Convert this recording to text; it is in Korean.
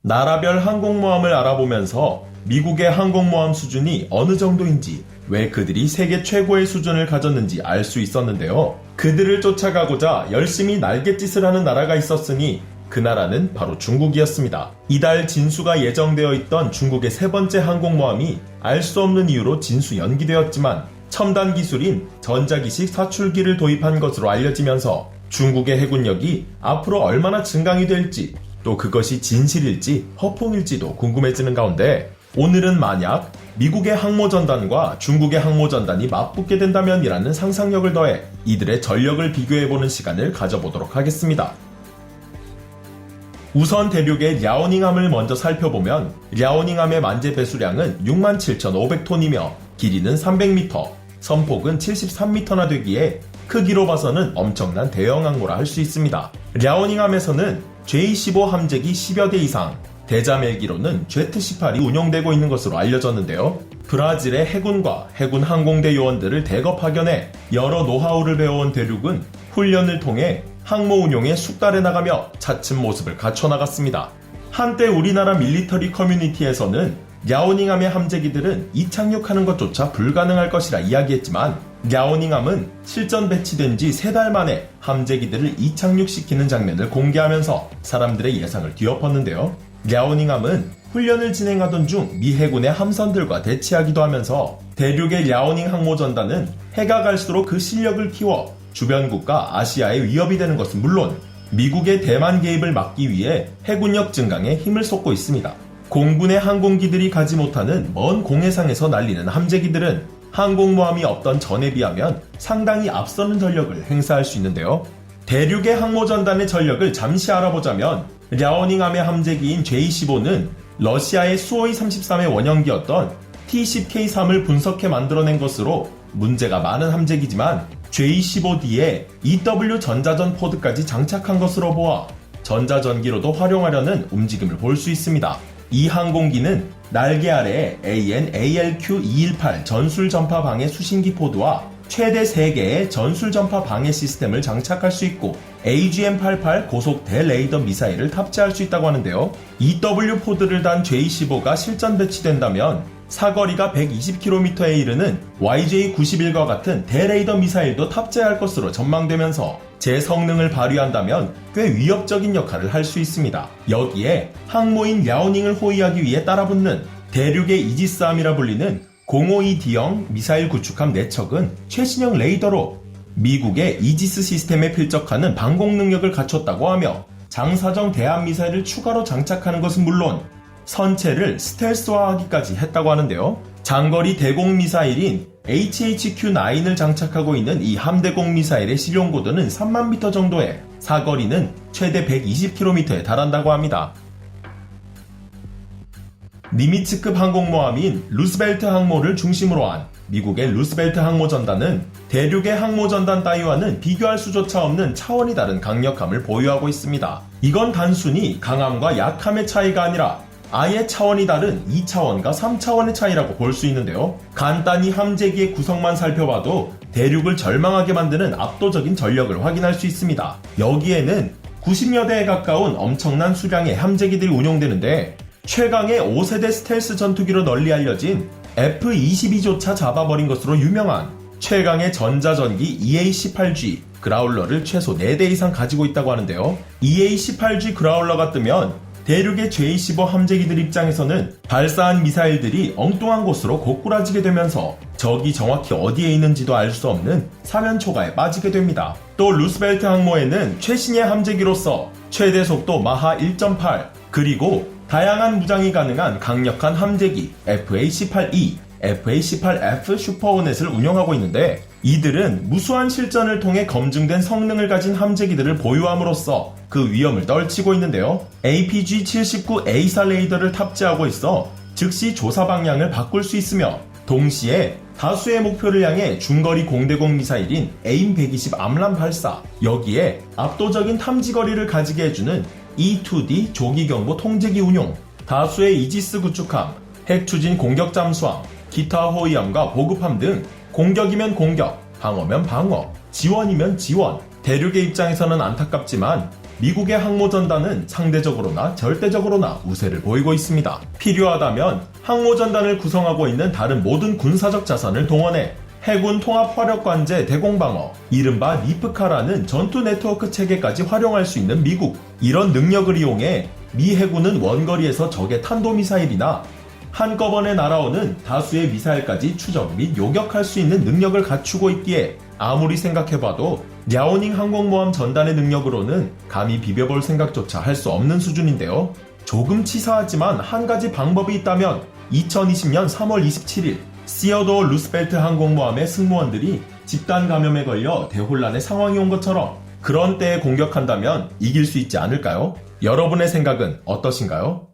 나라별 항공모함을 알아보면서 미국의 항공모함 수준이 어느 정도인지, 왜 그들이 세계 최고의 수준을 가졌는지 알 수 있었는데요. 그들을 쫓아가고자 열심히 날갯짓을 하는 나라가 있었으니 그 나라는 바로 중국이었습니다. 이달 진수가 예정되어 있던 중국의 세 번째 항공모함이 알 수 없는 이유로 진수 연기되었지만 첨단 기술인 전자기식 사출기를 도입한 것으로 알려지면서 중국의 해군력이 앞으로 얼마나 증강이 될지, 또 그것이 진실일지 허풍일지도 궁금해지는 가운데, 오늘은 만약 미국의 항모전단과 중국의 항모전단이 맞붙게 된다면이라는 상상력을 더해 이들의 전력을 비교해보는 시간을 가져보도록 하겠습니다. 우선 대륙의 랴오닝함을 먼저 살펴보면 랴오닝함의 만재 배수량은 67,500톤이며 길이는 300m, 선폭은 73m나 되기에 크기로 봐서는 엄청난 대형 항모라 할 수 있습니다. 랴오닝함에서는 J-15 함재기 10여 대 이상, 대자멜기로는 Z-18이 운용되고 있는 것으로 알려졌는데요. 브라질의 해군과 해군 항공대 요원들을 대거 파견해 여러 노하우를 배워온 대륙은 훈련을 통해 항모 운용에 숙달해 나가며 차츰 모습을 갖춰나갔습니다. 한때 우리나라 밀리터리 커뮤니티에서는 랴오닝함의 함재기들은 이착륙하는 것조차 불가능할 것이라 이야기했지만, 랴오닝함은 실전 배치된 지 3달 만에 함재기들을 이착륙시키는 장면을 공개하면서 사람들의 예상을 뒤엎었는데요. 랴오닝함은 훈련을 진행하던 중 미 해군의 함선들과 대치하기도 하면서 대륙의 랴오닝 항모전단은 해가 갈수록 그 실력을 키워 주변 국가 아시아에 위협이 되는 것은 물론 미국의 대만 개입을 막기 위해 해군력 증강에 힘을 쏟고 있습니다. 공군의 항공기들이 가지 못하는 먼 공해상에서 날리는 함재기들은 항공모함이 없던 전에 비하면 상당히 앞서는 전력을 행사할 수 있는데요. 대륙의 항모전단의 전력을 잠시 알아보자면 랴오닝함의 함재기인 J-15는 러시아의 수호이 33의 원형기였던 T-10K3을 분석해 만들어낸 것으로 문제가 많은 함재기지만, J-15D에 EW 전자전 포드까지 장착한 것으로 보아 전자전기로도 활용하려는 움직임을 볼 수 있습니다. 이 항공기는 날개 아래에 AN/ALQ-218 전술전파 방해 수신기 포드와 최대 3개의 전술전파 방해 시스템을 장착할 수 있고 AGM-88 고속 대레이더 미사일을 탑재할 수 있다고 하는데요. EW 포드를 단 J-15가 실전 배치된다면 사거리가 120km에 이르는 YJ-91과 같은 대레이더 미사일도 탑재할 것으로 전망되면서 제 성능을 발휘한다면 꽤 위협적인 역할을 할 수 있습니다. 여기에 항모인 랴오닝을 호위하기 위해 따라붙는 대륙의 이지스함이라 불리는 052D형 미사일 구축함 4척은 최신형 레이더로 미국의 이지스 시스템에 필적하는 방공 능력을 갖췄다고 하며, 장사정 대함 미사일을 추가로 장착하는 것은 물론 선체를 스텔스화하기까지 했다고 하는데요. 장거리 대공 미사일인 HHQ-9을 장착하고 있는 이 함대공 미사일의 실용고도는 3만 m 정도에 사거리는 최대 120km에 달한다고 합니다. 니미츠급 항공모함인 루스벨트 항모를 중심으로 한 미국의 루스벨트 항모전단은 대륙의 항모전단 따위와는 비교할 수조차 없는 차원이 다른 강력함을 보유하고 있습니다. 이건 단순히 강함과 약함의 차이가 아니라 아예 차원이 다른 2차원과 3차원의 차이라고 볼 수 있는데요. 간단히 함재기의 구성만 살펴봐도 대륙을 절망하게 만드는 압도적인 전력을 확인할 수 있습니다. 여기에는 90여 대에 가까운 엄청난 수량의 함재기들이 운용되는데, 최강의 5세대 스텔스 전투기로 널리 알려진 F-22조차 잡아버린 것으로 유명한 최강의 전자전기 EA-18G 그라울러를 최소 4대 이상 가지고 있다고 하는데요. EA-18G 그라울러가 뜨면 대륙의 J-15 함재기들 입장에서는 발사한 미사일들이 엉뚱한 곳으로 고꾸라지게 되면서 적이 정확히 어디에 있는지도 알 수 없는 사면초가에 빠지게 됩니다. 또 루스벨트 항모에는 최신의 함재기로서 최대 속도 마하 1.8, 그리고 다양한 무장이 가능한 강력한 함재기 FA-18E, FA-18F 슈퍼호넷을 운영하고 있는데, 이들은 무수한 실전을 통해 검증된 성능을 가진 함재기들을 보유함으로써 그 위험을 떨치고 있는데요. APG-79A4 레이더를 탑재하고 있어 즉시 조사 방향을 바꿀 수 있으며, 동시에 다수의 목표를 향해 중거리 공대공 미사일인 AIM-120 암람 발사, 여기에 압도적인 탐지거리를 가지게 해주는 E-2D 조기경보 통제기 운용, 다수의 이지스 구축함, 핵추진 공격 잠수함, 기타 호위함과 보급함 등 공격이면 공격, 방어면 방어, 지원이면 지원. 대륙의 입장에서는 안타깝지만 미국의 항모전단은 상대적으로나 절대적으로나 우세를 보이고 있습니다. 필요하다면 항모전단을 구성하고 있는 다른 모든 군사적 자산을 동원해 해군 통합 화력관제 대공방어, 이른바 니프카라는 전투 네트워크 체계까지 활용할 수 있는 미국. 이런 능력을 이용해 미 해군은 원거리에서 적의 탄도미사일이나 한꺼번에 날아오는 다수의 미사일까지 추적 및 요격할 수 있는 능력을 갖추고 있기에 아무리 생각해봐도 랴오닝 항공모함 전단의 능력으로는 감히 비벼볼 생각조차 할 수 없는 수준인데요. 조금 치사하지만 한 가지 방법이 있다면 2020년 3월 27일 시어도어 루스벨트 항공모함의 승무원들이 집단 감염에 걸려 대혼란의 상황이 온 것처럼 그런 때에 공격한다면 이길 수 있지 않을까요? 여러분의 생각은 어떠신가요?